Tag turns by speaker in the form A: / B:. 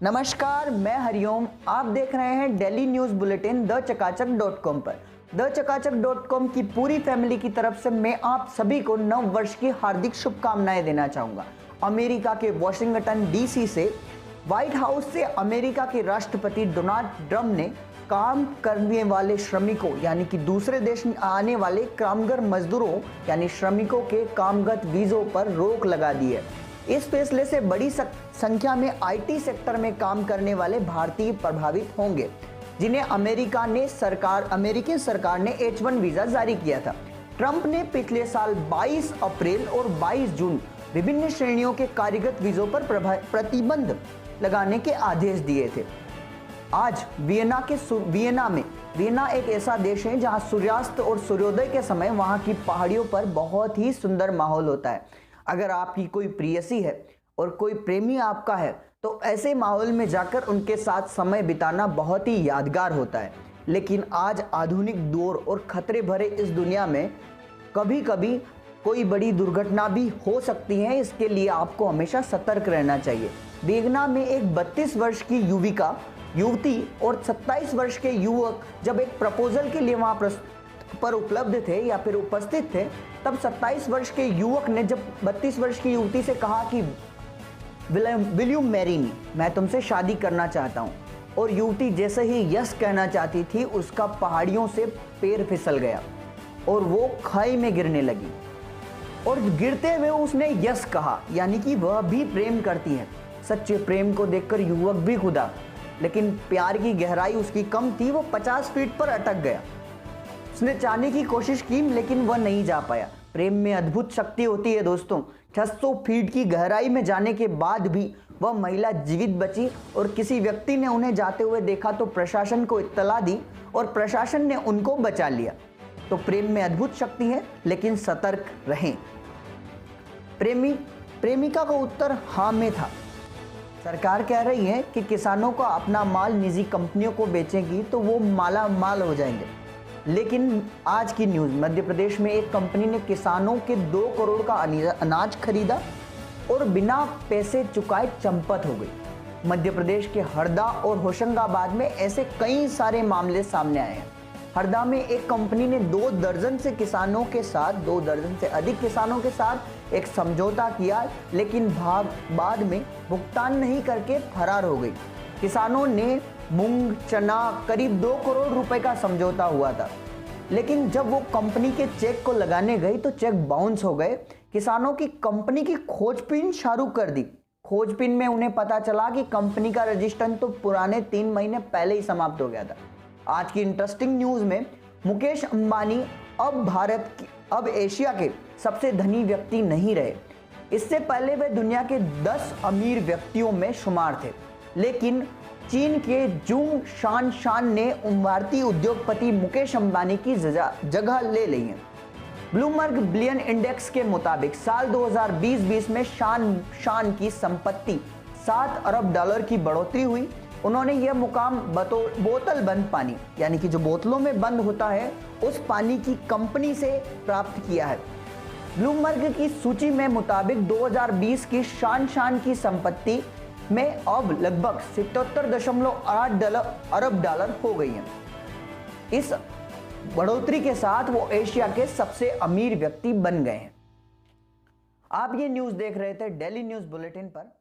A: नमस्कार, मैं हरिओम। आप देख रहे हैं डेली न्यूज बुलेटिन द चकाचक.com पर। द चकाचक.com की पूरी फैमिली की तरफ से मैं आप सभी को नव वर्ष की हार्दिक शुभकामनाएं देना चाहूंगा। अमेरिका के वॉशिंगटन डीसी से व्हाइट हाउस से अमेरिका के राष्ट्रपति डोनाल्ड ट्रंप ने काम करने वाले श्रमिकों यानी कि दूसरे देश में आने वाले कामगार मजदूरों यानी श्रमिकों के कामगत वीजों पर रोक लगा दी है। इस फैसले से बड़ी संख्या में आईटी सेक्टर में काम करने वाले भारतीय प्रभावित होंगे, जिन्हें अमेरिकी सरकार ने H1 वीजा जारी किया था। ट्रंप ने पिछले साल 22 अप्रैल और 22 जून विभिन्न श्रेणियों के कार्यगत वीजों पर प्रतिबंध लगाने के आदेश दिए थे। आज वियना एक ऐसा देश है जहां सूर्यास्त और सूर्योदय के समय वहां की पहाड़ियों पर बहुत ही सुंदर माहौल होता है। अगर आपकी कोई प्रेयसी है और कोई प्रेमी आपका है तो ऐसे माहौल में जाकर उनके साथ समय बिताना बहुत ही यादगार होता है। लेकिन आज आधुनिक दौर और खतरे भरे इस दुनिया में कभी कभी कोई बड़ी दुर्घटना भी हो सकती है। इसके लिए आपको हमेशा सतर्क रहना चाहिए। वियना में एक 32 वर्ष की युवती और 27 वर्ष के युवक जब एक प्रपोजल के लिए वहां पर उपलब्ध थे या फिर उपस्थित थे, तब 27 वर्ष के युवक ने जब 32 वर्ष की युवती से कहा कि विल यू मैरी मी, मैं तुमसे शादी करना चाहता हूं, और युवती जैसे ही यस कहना चाहती थी उसका पहाड़ियों से पैर फिसल गया और वो खाई में गिरने लगी। और गिरते हुए उसने यस कहा, यानी कि वह भी प्रेम करती है। सच्चे प्रेम को देखकर युवक भी कूदा, लेकिन प्यार की गहराई उसकी कम थी। वो 50 फीट पर अटक गया। उसने जाने की कोशिश की लेकिन वह नहीं जा पाया। प्रेम में अद्भुत शक्ति होती है दोस्तों। 600 फीट की गहराई में जाने के बाद भी वह महिला जीवित बची और किसी व्यक्ति ने उन्हें जाते हुए देखा तो प्रशासन को इत्तला दी और प्रशासन ने उनको बचा लिया। तो प्रेम में अद्भुत शक्ति है, लेकिन सतर्क रहें। प्रेमिका का उत्तर हाँ में था। सरकार कह रही है कि किसानों को अपना माल निजी कंपनियों को बेचेगी तो वो माला माल हो जाएंगे। लेकिन आज की न्यूज़, मध्य प्रदेश में एक कंपनी ने किसानों के 2 करोड़ का अनाज खरीदा और बिना पैसे चुकाए चंपत हो गई। मध्य प्रदेश के हरदा और होशंगाबाद में ऐसे कई सारे मामले सामने आए हैं। हरदा में एक कंपनी ने 2 दर्जन से अधिक किसानों के साथ एक समझौता किया, लेकिन बाद में भुगतान नहीं करके फरार हो गई। किसानों ने मूंग चना करीब 2 करोड़ रुपए का समझौता हुआ था, लेकिन जब वो कंपनी के चेक को लगाने गई तो चेक बाउंस हो गए। किसानों की कंपनी की खोजबीन शुरू कर दी। खोजबीन में उन्हें पता चला कि कंपनी का रजिस्ट्रेशन तो पुराने 3 महीने पहले ही समाप्त हो गया था। आज की इंटरेस्टिंग न्यूज में मुकेश अंबानी अब एशिया के सबसे धनी व्यक्ति नहीं रहे। इससे पहले वे दुनिया के 10 अमीर व्यक्तियों में शुमार थे, लेकिन चीन के जुंग शान ने भारतीय उद्योगपति मुकेश अंबानी की जगह ले ली है। ब्लूमबर्ग बिलियन इंडेक्स के मुताबिक साल 2020 में शान की संपत्ति $7 अरब की बढ़ोतरी हुई। उन्होंने यह मुकाम बोतल बंद पानी यानी कि जो बोतलों में बंद होता है उस पानी की कंपनी से प्राप्त किया है। ब्लूमबर्ग की सूची में मुताबिक 2020 की शान की संपत्ति में अब लगभग $77.8 अरब हो गई है। इस बढ़ोतरी के साथ वो एशिया के सबसे अमीर व्यक्ति बन गए हैं। आप ये न्यूज़ देख रहे थे डेली न्यूज़ बुलेटिन पर।